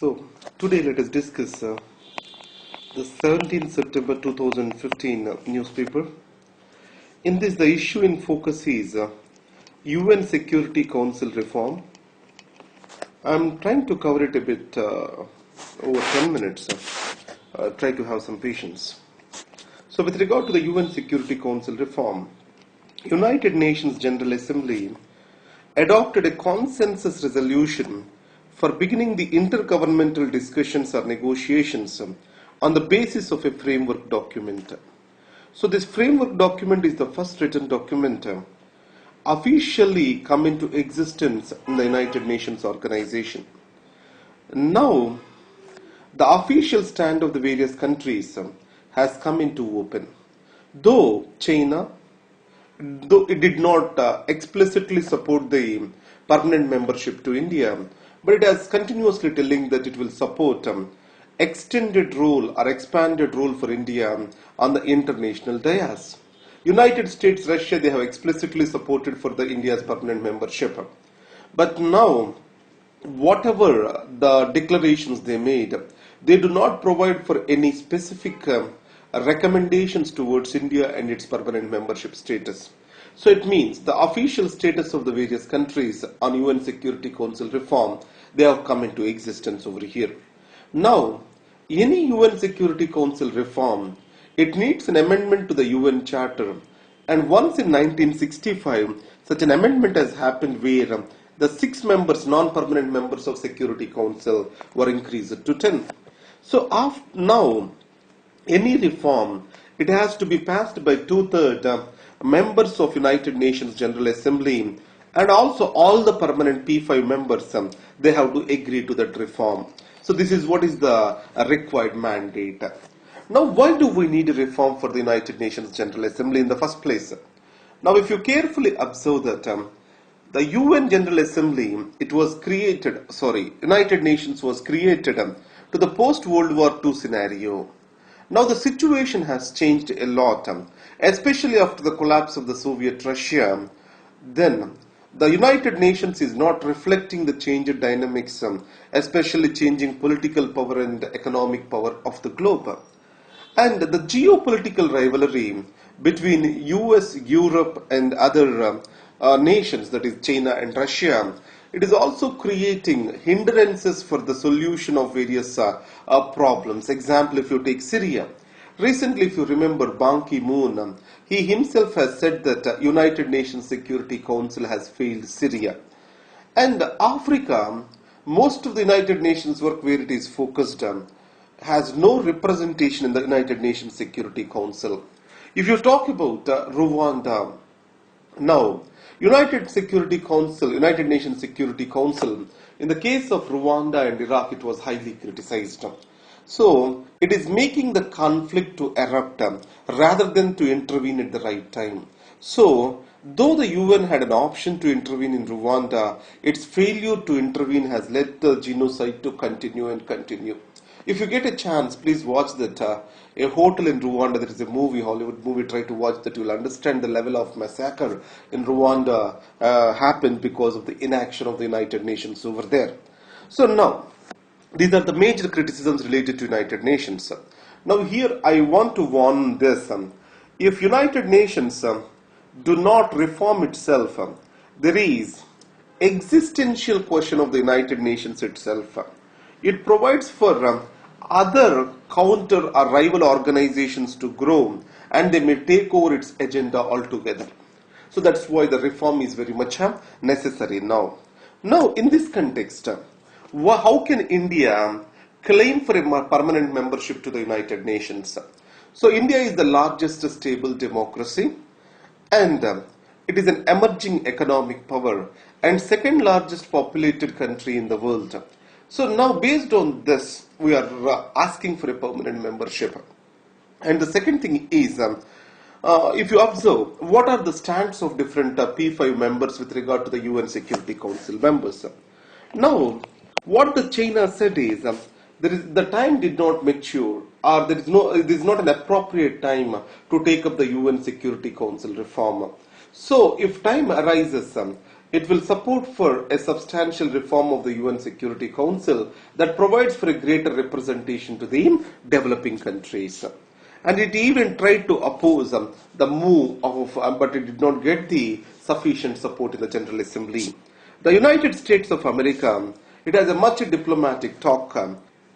So, today let us discuss the 17th September 2015 newspaper. In this, the issue in focus is UN Security Council reform. I'm trying to cover it a bit over 10 minutes. Try to have some patience. So, with regard to the UN Security Council reform, United Nations General Assembly adopted a consensus resolution for beginning the intergovernmental discussions or negotiations on the basis of a framework document. So this framework document is the first written document officially come into existence in the United Nations organization. Now, the official stand of the various countries has come into open. Though it did not explicitly support the permanent membership to India, but it has continuously telling that it will support extended role or expanded role for India on the international dais. United States, Russia, they have explicitly supported for the India's permanent membership. But now, whatever the declarations they made, they do not provide for any specific recommendations towards India and its permanent membership status. So it means the official status of the various countries on UN Security Council reform, they have come into existence over here. Now, any UN Security Council reform, it needs an amendment to the UN Charter. And once in 1965, such an amendment has happened where the 6 members, non-permanent members of Security Council were increased to 10. So now, any reform, it has to be passed by 2/3 members of United Nations General Assembly, and also all the permanent P5 members, they have to agree to that reform. So this is what is the required mandate. Now, why do we need a reform for the United Nations General Assembly in the first place? Now, if you carefully observe that the UN General Assembly, United Nations was created to the post-World War II scenario. Now the situation has changed a lot, especially after the collapse of the Soviet Russia. Then the United Nations is not reflecting the changed dynamics, especially changing political power and economic power of the globe. And the geopolitical rivalry between US, Europe and other nations, that is China and Russia, it is also creating hindrances for the solution of various problems. Example, if you take Syria. Recently, if you remember, Ban Ki-moon, he himself has said that United Nations Security Council has failed Syria. And Africa, most of the United Nations work where it is focused has no representation in the United Nations Security Council. If you talk about Rwanda, now, United Nations Security Council, in the case of Rwanda and Iraq, it was highly criticized. So, it is making the conflict to erupt rather than to intervene at the right time. So, though the UN had an option to intervene in Rwanda, its failure to intervene has led the genocide to continue and continue. If you get a chance, please watch that A Hotel in Rwanda. There is a movie, Hollywood movie, try to watch that. You will understand the level of massacre in Rwanda happened because of the inaction of the United Nations over there. So now, these are the major criticisms related to United Nations. Now here I want to warn this. If United Nations do not reform itself, there is existential question of the United Nations itself. It provides for other counter or rival organizations to grow, and they may take over its agenda altogether. So that's why the reform is very much necessary now. Now, in this context, how can India claim for a permanent membership to the United Nations? So India is the largest stable democracy, and it is an emerging economic power and second largest populated country in the world. So now, based on this, we are asking for a permanent membership. And the second thing is, if you observe, what are the stands of different P5 members with regard to the UN Security Council members? Now, what the China said is, the time did not mature, or there is not an appropriate time to take up the UN Security Council reform. So, if time arises, It will support for a substantial reform of the UN Security Council that provides for a greater representation to the developing countries. And it even tried to oppose the move of, but it did not get the sufficient support in the General Assembly. The United States of America, it has a much diplomatic talk.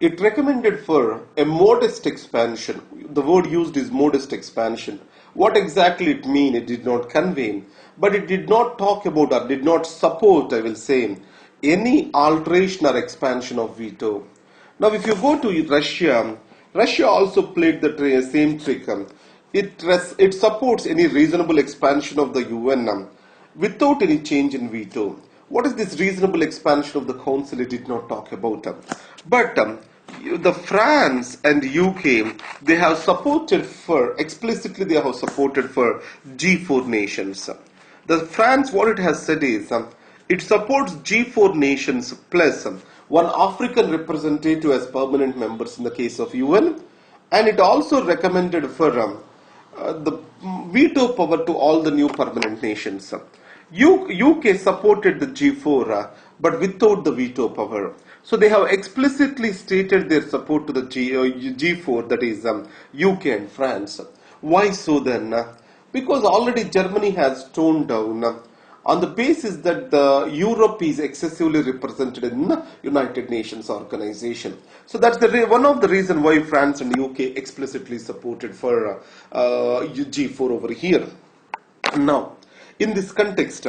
It recommended for a modest expansion. The word used is modest expansion. What exactly it means, it did not convey, but it did not talk about or did not support, I will say, any alteration or expansion of veto. Now, if you go to Russia, Russia also played the same trick. It supports any reasonable expansion of the UN without any change in veto. What is this reasonable expansion of the Council? It did not talk about. But the France and UK, they have supported for, explicitly they have supported for G4 nations. The France, what it has said is, it supports G4 nations plus one African representative as permanent members in the case of UN, and it also recommended for the veto power to all the new permanent nations. UK supported the G4 but without the veto power. So they have explicitly stated their support to the G4, that is UK and France. Why so then? Because already Germany has toned down on the basis that Europe is excessively represented in the United Nations organization. So that's one of the reasons why France and UK explicitly supported for G4 over here. Now, in this context,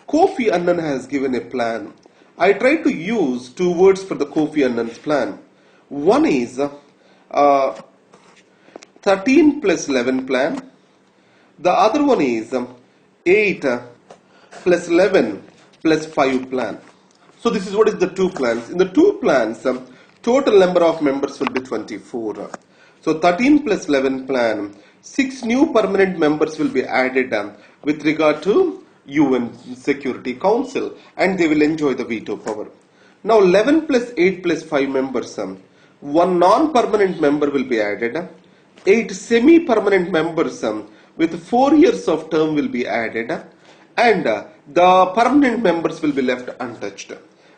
Kofi Annan has given a plan. I try to use two words for the Kofi Annan's plan. One is 13 plus 11 plan. The other one is 8 plus 11 plus 5 plan. So this is what is the two plans. In the two plans, total number of members will be 24. So 13 plus 11 plan, 6 new permanent members will be added with regard to UN Security Council, and they will enjoy the veto power. Now 11 plus 8 plus 5 members, one non-permanent member will be added, 8 semi-permanent members with 4 years of term will be added, and the permanent members will be left untouched.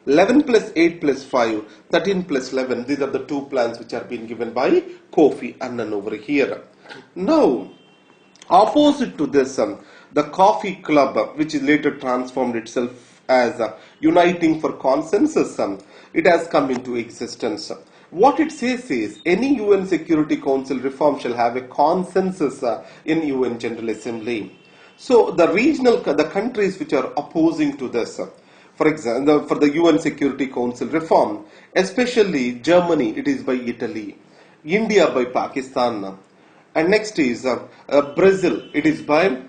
11 plus 8 plus 5, 13 plus 11, these are the two plans which are being given by Kofi Annan over here. Now, opposite to this, the Coffee Club, which is later transformed itself as Uniting for Consensus, it has come into existence. What it says is, any UN Security Council reform shall have a consensus in UN General Assembly. So the countries which are opposing to this, for example, for the UN Security Council reform, especially Germany, it is by Italy, India by Pakistan, and next is Brazil, it is by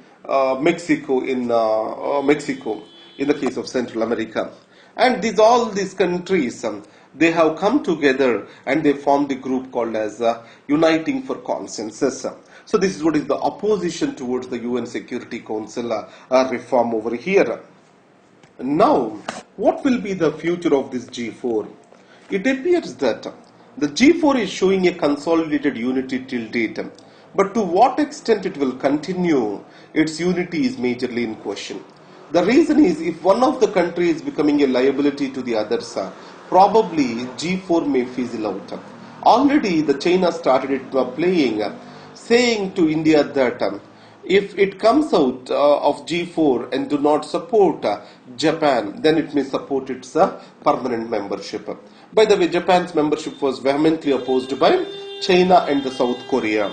Mexico in the case of Central America. And all these countries, they have come together and they formed a group called as Uniting for Consensus. So this is what is the opposition towards the UN Security Council reform over here. Now, what will be the future of this G4? It appears that the G4 is showing a consolidated unity till date, but to what extent it will continue, its unity is majorly in question. The reason is, if one of the countries is becoming a liability to the others, probably G4 may fizzle out. Already the China started playing, saying to India that if it comes out of G4 and do not support Japan, then it may support its permanent membership. By the way, Japan's membership was vehemently opposed by China and South Korea.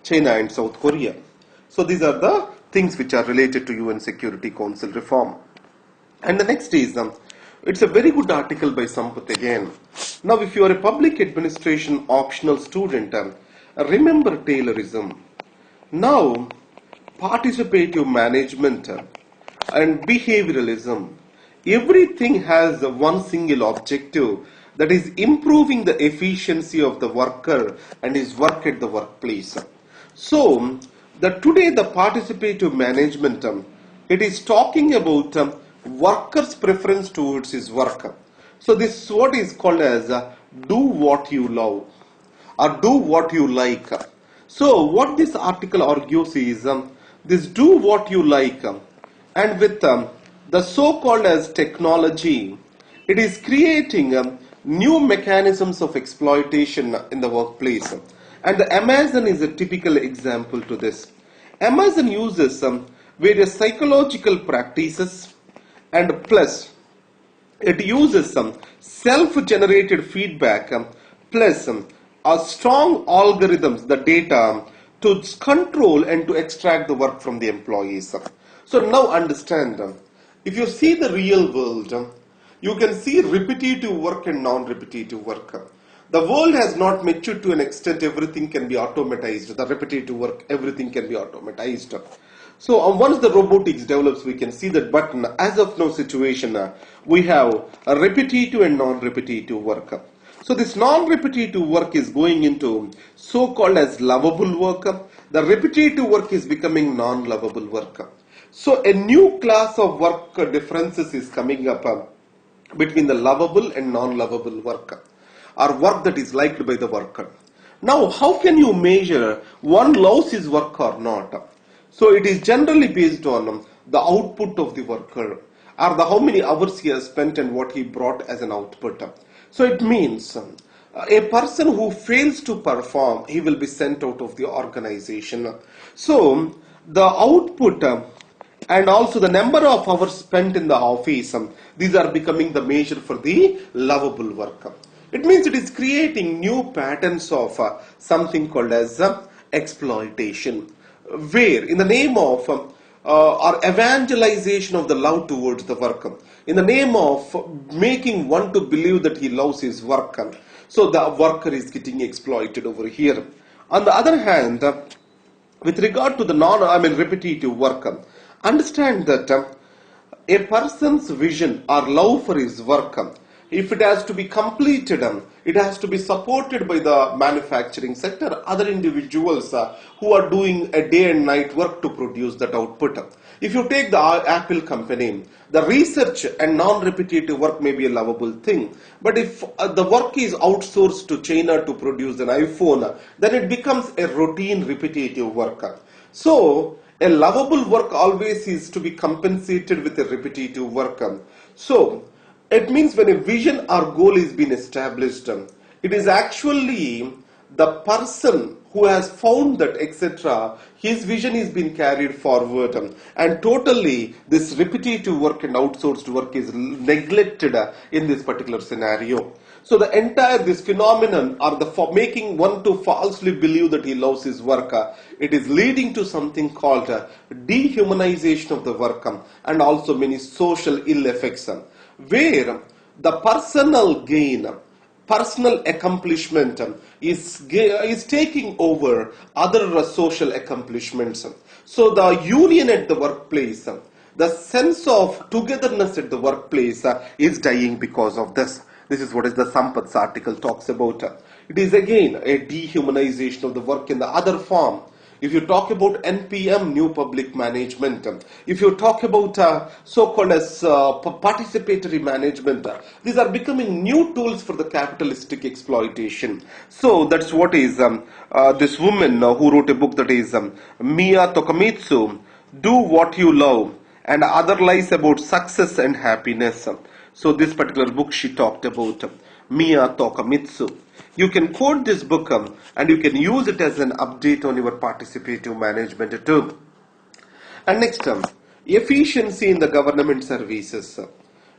So these are the things which are related to UN Security Council reform. And the next is, it's a very good article by Sampath again. Now, if you are a public administration optional student, remember Taylorism. Now, participative management and behavioralism, everything has one single objective, that is improving the efficiency of the worker and his work at the workplace. So, today the participative management, it is talking about worker's preference towards his work. So this is what is called as do what you love or do what you like. So what this article argues is this do what you like and with the so-called as technology, it is creating new mechanisms of exploitation in the workplace. And the Amazon is a typical example to this. Amazon uses various psychological practices, and plus it uses some self-generated feedback, plus a strong algorithms, the data, to control and to extract the work from the employees. So now understand, if you see the real world, you can see repetitive work and non-repetitive work. The world has not matured to an extent everything can be automatized. The repetitive work, everything can be automatized. So once the robotics develops, we can see that. But as of now situation, we have a repetitive and non-repetitive work. So this non-repetitive work is going into so-called as lovable work. The repetitive work is becoming non-lovable work. So a new class of work differences is coming up between the lovable and non-lovable work, or work that is liked by the worker. Now, how can you measure one loves his work or not? So it is generally based on the output of the worker, or the how many hours he has spent and what he brought as an output. So it means a person who fails to perform, he will be sent out of the organization. So the output and also the number of hours spent in the office, these are becoming the measure for the lovable work. It means it is creating new patterns of something called as exploitation, where in the name of or evangelization of the love towards the work, in the name of making one to believe that he loves his work, so the worker is getting exploited over here. On the other hand, with regard to the repetitive work, understand that a person's vision or love for his work, if it has to be completed, it has to be supported by the manufacturing sector, other individuals who are doing a day and night work to produce that output. If you take the Apple company, the research and non-repetitive work may be a lovable thing, but if the work is outsourced to China to produce an iPhone, then it becomes a routine repetitive work. So a lovable work always is to be compensated with a repetitive work. So it means when a vision or goal is being established, it is actually the person who has found that, etc., his vision is being carried forward, and totally this repetitive work and outsourced work is neglected in this particular scenario. So the entire this phenomenon, or the making one to falsely believe that he loves his work, it is leading to something called dehumanization of the work, and also many social ill effects, where the personal gain, personal accomplishment is taking over other social accomplishments. So the union at the workplace, the sense of togetherness at the workplace is dying because of this. This is what is the Sampath's article talks about. It is again a dehumanization of the work in the other form. If you talk about NPM, New Public Management, if you talk about so-called as participatory management, these are becoming new tools for the capitalistic exploitation. So that's what is this woman who wrote a book that is Miya Tokamitsu, Do What You Love, and Other Lies About Success and Happiness. So this particular book she talked about, Miya Tokamitsu. You can quote this book and you can use it as an update on your participative management too. And next, efficiency in the government services.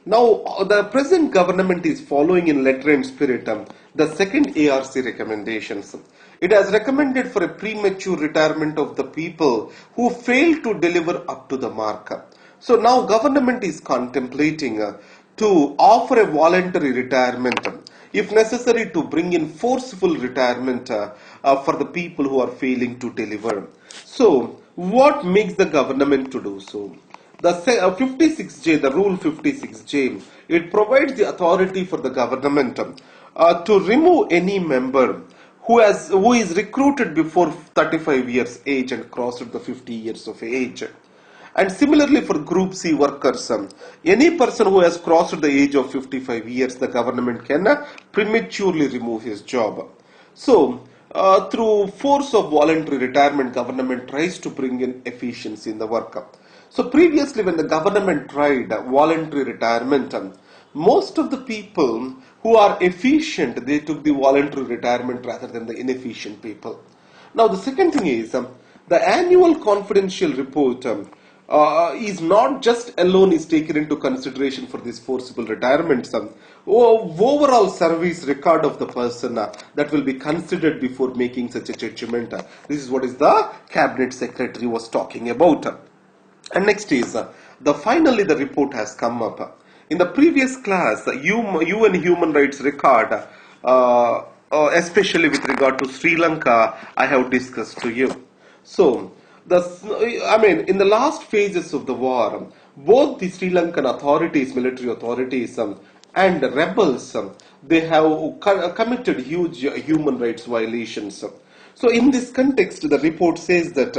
Now, the present government is following in letter and spirit the second ARC recommendations. It has recommended for a premature retirement of the people who fail to deliver up to the mark. So now government is contemplating to offer a voluntary retirement, if necessary to bring in forceful retirement for the people who are failing to deliver. So what makes the government to do so? The 56J, the rule 56J, it provides the authority for the government to remove any member who is recruited before 35 years age and crossed the 50 years of age. And similarly for Group C workers, any person who has crossed the age of 55 years, the government can prematurely remove his job. So, through force of voluntary retirement, government tries to bring in efficiency in the work. So previously when the government tried voluntary retirement, most of the people who are efficient, they took the voluntary retirement rather than the inefficient people. Now the second thing is the annual confidential report is not just alone is taken into consideration for this forcible retirement. Overall service record of the person that will be considered before making such a judgment. This is what is the cabinet secretary was talking about. And next is finally the report has come up. In the previous class, UN human rights record, especially with regard to Sri Lanka, I have discussed to you. So, in the last phases of the war, both the Sri Lankan authorities, military authorities, and rebels, they have committed huge human rights violations. So in this context, the report says that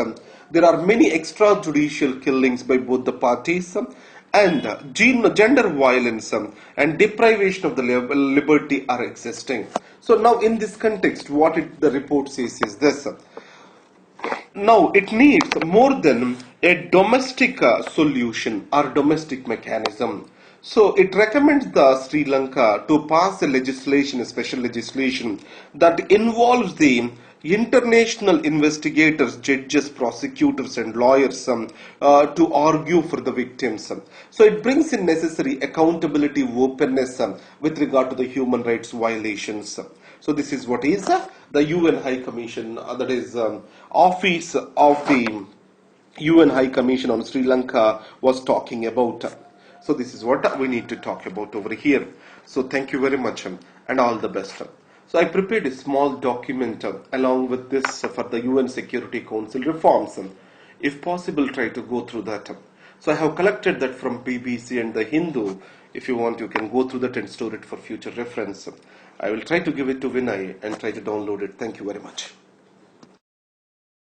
there are many extrajudicial killings by both the parties and gender violence and deprivation of the liberty are existing. So now in this context, what the report says is this. Now it needs more than a domestic solution or domestic mechanism. So it recommends the Sri Lanka to pass a legislation, a special legislation that involves the international investigators, judges, prosecutors and lawyers to argue for the victims. So it brings in necessary accountability, openness with regard to the human rights violations. So this is what is the UN High Commission, that is Office of the UN High Commission on Sri Lanka was talking about. So this is what we need to talk about over here. So thank you very much and all the best. So I prepared a small document along with this for the UN Security Council reforms. If possible, try to go through that. So I have collected that from BBC and the Hindu. If you want, you can go through that and store it for future reference. I will try to give it to Vinay and try to download it. Thank you very much.